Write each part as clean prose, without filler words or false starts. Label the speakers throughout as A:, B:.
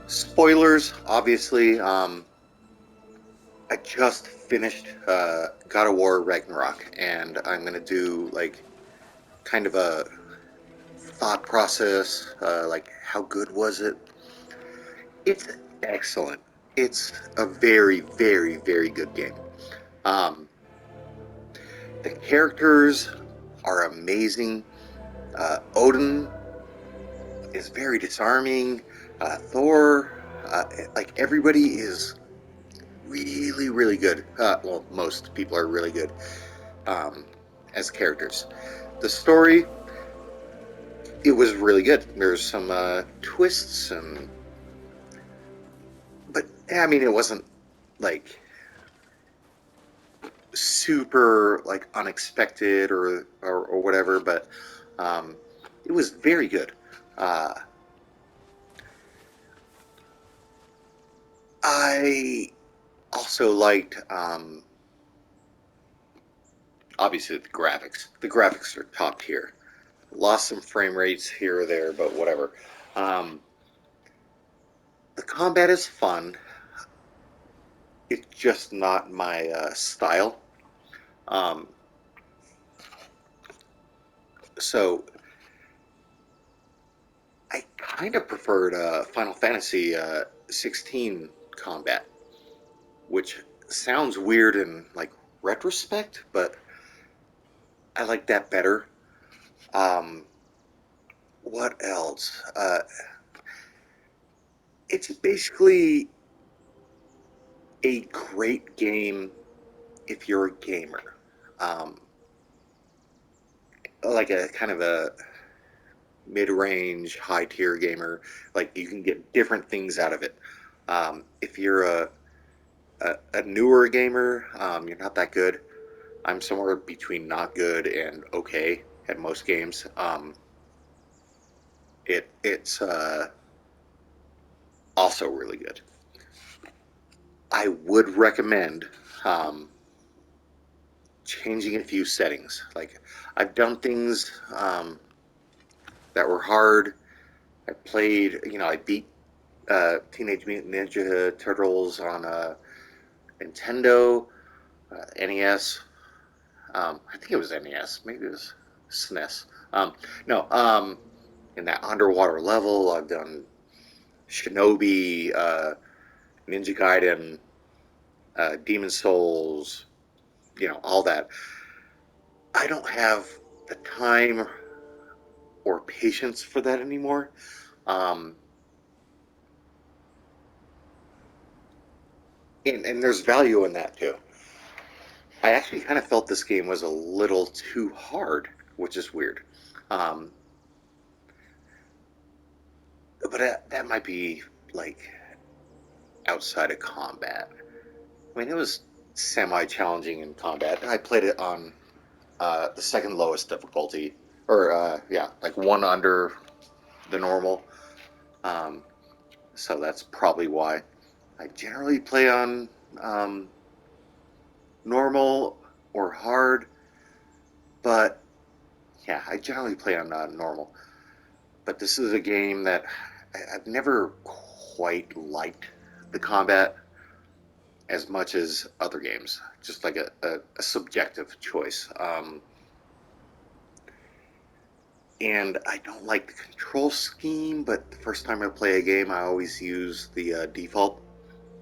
A: Spoilers, obviously. I just finished God of War Ragnarok, and I'm gonna do like kind of a thought process, like how good was it? It's excellent. It's a very, very, very good game. Um, the characters are amazing. Odin is very disarming. Thor, like everybody is really, really good. Well, most people are really good um, as characters. The story, it was really good. There's some twists but I mean, it wasn't like super like unexpected or whatever, but um, it was very good. Uh, I also liked obviously the graphics. The graphics are top tier. Lost some frame rates here or there, but whatever. Um, the combat is fun. It's just not my style. Um, so I kind of preferred Final Fantasy 16 combat, which sounds weird in like retrospect, but I like that better. Um, what else? It's basically a great game if you're a gamer, um, like a kind of a mid-range, high-tier gamer. Like you can get different things out of it. If you're a newer gamer, you're not that good. I'm somewhere between not good and okay at most games. It's also really good. I would recommend um, changing a few settings. Like I've done things that were hard. I played, I beat Teenage Mutant Ninja Turtles on a Nintendo, NES. I think it was NES. Maybe it was SNES. No, in that underwater level, I've done Shinobi, Ninja Gaiden, Demon Souls, all that. I don't have the time or patience for that anymore. Um, and there's value in that too. I actually kind of felt this game was a little too hard, which is weird. Um, but that might be like outside of combat. I mean, it was semi challenging in combat. I played it on the second lowest difficulty, or yeah, like one under the normal. Um, so that's probably why. I generally play on um, normal or hard, but yeah, I generally play on normal. But this is a game that I've never quite liked the combat as much as other games. Just like a subjective choice. And I don't like the control scheme, but the first time I play a game, I always use the default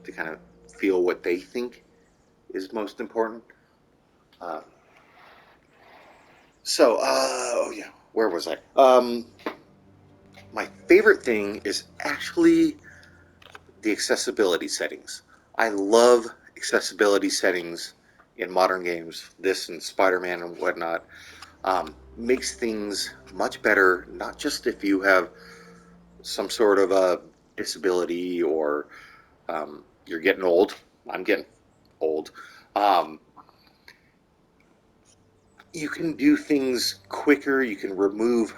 A: to kind of feel what they think is most important. Uh, oh yeah, where was I? My favorite thing is actually the accessibility settings. I love accessibility settings in modern games. This and Spider-Man and whatnot makes things much better. Not just if you have some sort of a disability or you're getting old. I'm getting old. Um, you can do things quicker. You can remove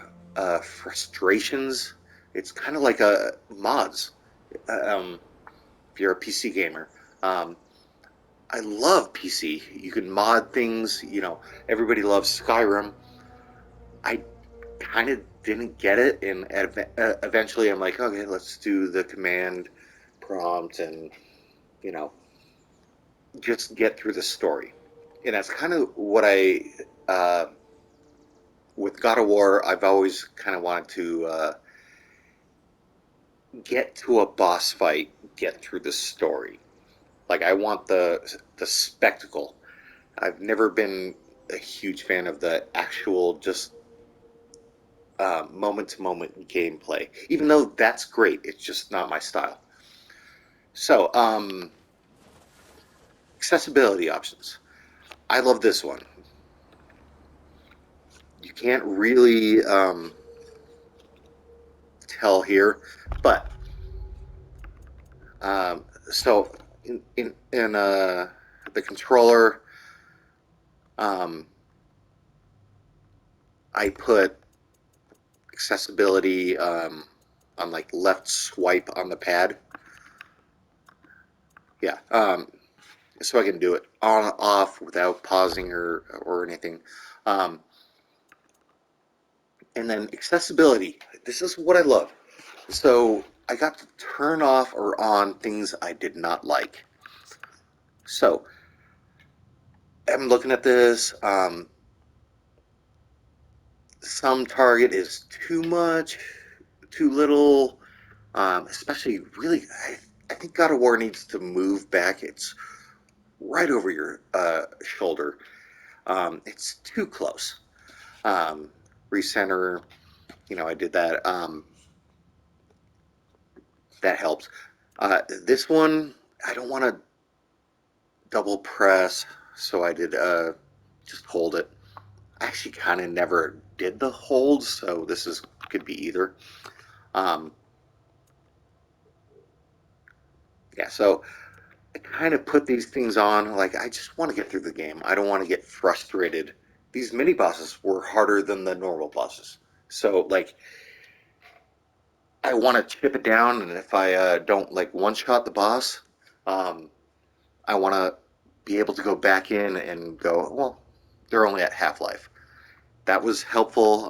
A: frustrations. It's kind of like a mods. Um, if you're a PC gamer, um, I love PC. You can mod things. Everybody loves Skyrim. I kind of didn't get it, and eventually I'm like, okay, let's do the command prompt and you know just get through the story. And that's kind of what I uh, with God of War. I've always kind of wanted to get to a boss fight, get through the story. Like I want the spectacle. I've never been a huge fan of the actual just moment to moment gameplay. Even though that's great, it's just not my style. So, accessibility options. I love this one. You can't really tell here, but so in the controller, um, I put accessibility on like left swipe on the pad. Yeah, so I can do it on off without pausing or anything. Um, and then accessibility. This is what I love. So I got to turn off or on things I did not like. So I'm looking at this. Some target is too much, too little. Especially really, I think God of War needs to move back. It's right over your shoulder. It's too close. Um, Recenter, I did that. That helps. This one, I don't want to double press, so I did just hold it. I actually kind of never did the hold, so this is could be either. Um, yeah, so I kind of put these things on. Like I just want to get through the game. I don't want to get frustrated. These mini bosses were harder than the normal bosses, so like I want to chip it down. And if I don't like one shot the boss, um, I want to be able to go back in and go. Well, they're only at half life. That was helpful.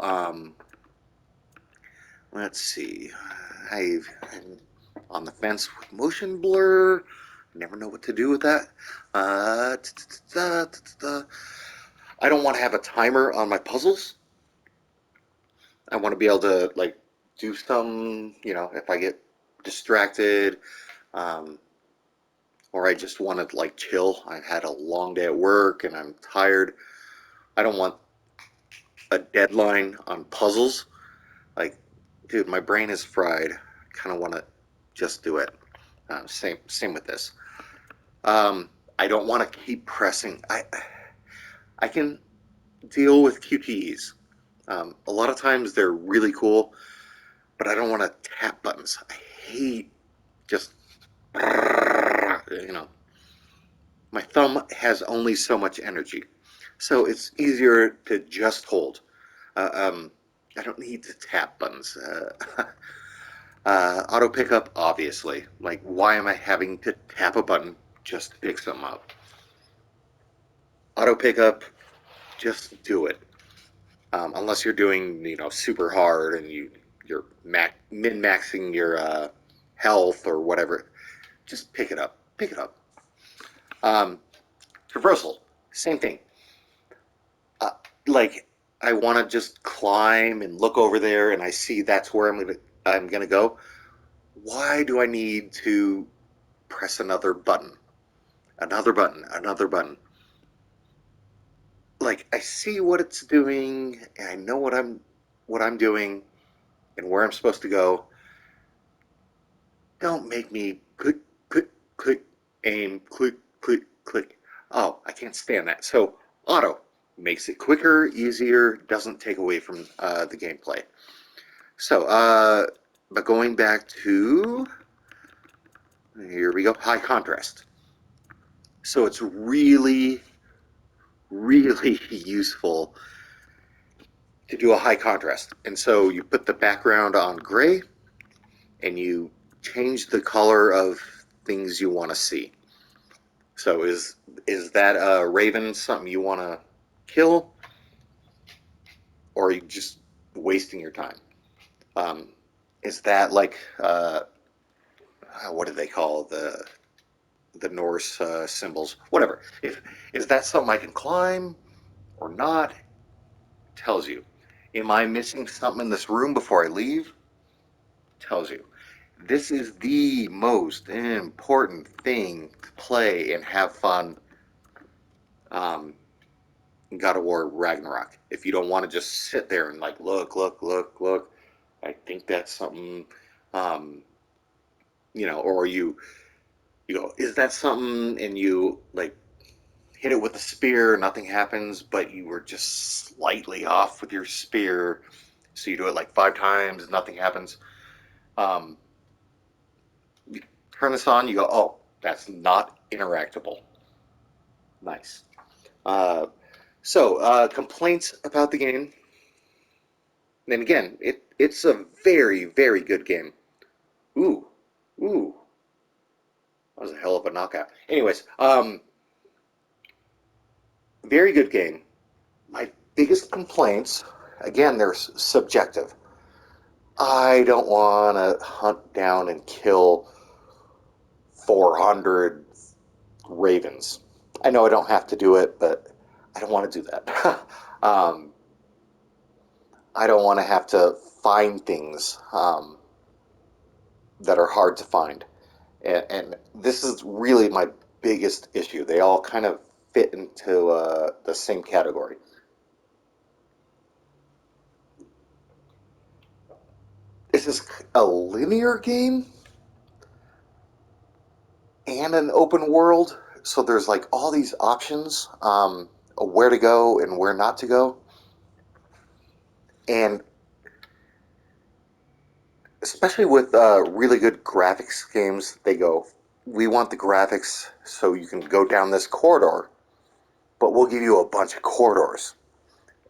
A: Let's see. I'm on the fence with motion blur. Never know what to do with that. Uh, I don't want to have a timer on my puzzles. I want to be able to like do some, if I get distracted, um, or I just want to like chill. I've had a long day at work and I'm tired. I don't want a deadline on puzzles. Like, dude, my brain is fried. I kind of want to just do it. Same with this. I don't want to keep pressing. I can deal with QTEs. A lot of times they're really cool, but I don't want to tap buttons. I hate just you know. My thumb has only so much energy, so it's easier to just hold. Uh, um, I don't need to tap buttons. Auto pickup, obviously. Like, why am I having to tap a button just to pick something up? Auto pickup, just do it. Unless you're doing, super hard and you're min maxing your health or whatever, just pick it up. Pick it up. Um, Traversal, same thing. Uh, like, I want to just climb and look over there, and I see that's where I'm gonna go. Why do I need to press another button? Another button, another button. Like I see what it's doing, and I know what I'm doing and where I'm supposed to go. Don't make me click, click, click, aim, click, click, click. Oh, I can't stand that. So auto makes it quicker, easier, doesn't take away from the gameplay. So, but going back to here we go, high contrast. So it's really, really useful to do a high contrast. And so you put the background on gray and you change the color of things you want to see. So is that a raven something you want to kill, or are you just wasting your time? Is that like what do they call the Norse symbols? Whatever. If is that something I can climb or not? Tells you. Am I missing something in this room before I leave? Tells you. This is the most important thing to play and have fun. Um, God of War Ragnarok. If you don't want to just sit there and like look, I think that's something, um, or you go, is that something? And you like hit it with a spear, nothing happens, but you were just slightly off with your spear, so you do it like 5 times, nothing happens. Um, you turn this on, you go, oh, that's not interactable. Nice. Uh, complaints about the game. And again, it's a very, very good game. Ooh, ooh, that was a hell of a knockout. Anyways, very good game. My biggest complaints, again, they're subjective. I don't want to hunt down and kill 400 ravens. I know I don't have to do it, but I don't want to do that. I don't want to have to find things that are hard to find. And this is really my biggest issue. They all kind of fit into the same category. This is a linear game and an open world, so there's like all these options, where to go and where not to go. And especially with really good graphics games, they go, we want the graphics so you can go down this corridor, but we'll give you a bunch of corridors.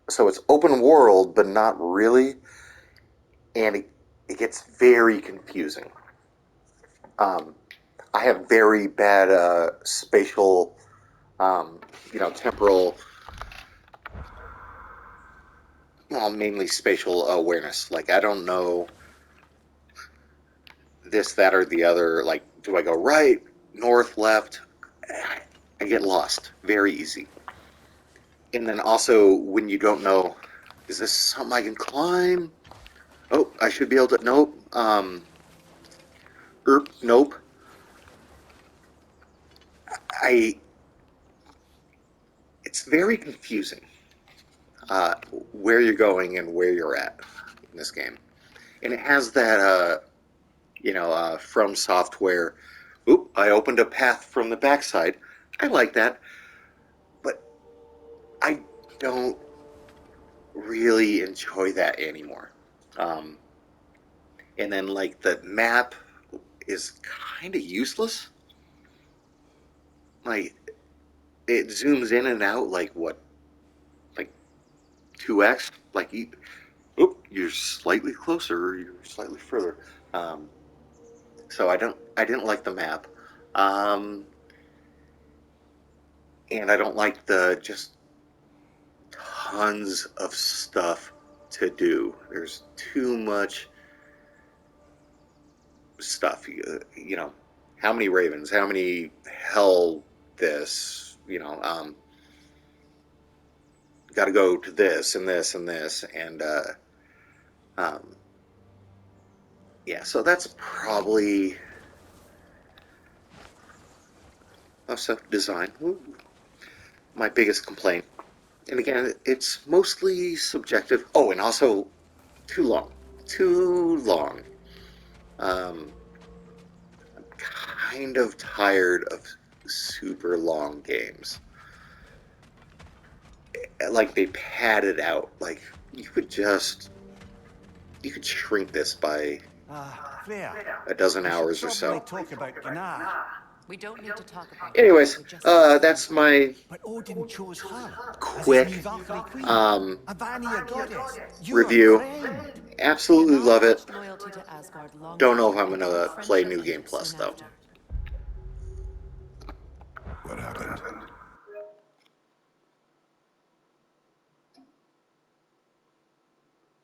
A: So it's open world, but not really, and it gets very confusing. Um, I have very bad spatial, temporal, well, mainly spatial awareness. Like, I don't know this, that, or the other. Like, do I go right, north, left? I get lost very easy. And then also, when you don't know, is this something I can climb? Oh, I should be able to. Nope. Nope. I. It's very confusing where you're going and where you're at in this game, and it has that from software. Oop! I opened a path from the backside. I like that, but I don't really enjoy that anymore. Um, and then like the map is kind of useless. Like it zooms in and out like what, like 2x. Like you're slightly closer, you're slightly further. Um, so I didn't like the map, um, and I don't like the just tons of stuff to do. There's too much stuff. How many ravens? How many hell? This. Got to go to this and this and this, and um, yeah. So that's probably design. My biggest complaint. And again, it's mostly subjective. Oh, and also too long. Too long. Um, I'm kind of tired of super long games. Like they pad it out. Like you could shrink this by a dozen hours or so.
B: Talk about Gnar.
C: We don't need to talk about
A: Anyways,
C: it.
A: that's my
B: But Odin chose her
A: quick
B: as his new Valkyrie queen.
A: um,
B: A Vanir goddess.
A: review.
B: Friend.
A: Absolutely love it.
C: Loyalty to Asgard long
A: Don't know if
C: enough
A: I'm
C: until
A: gonna
C: friendship
A: play New
C: ended
A: Game Plus
C: soon
A: though.
C: after.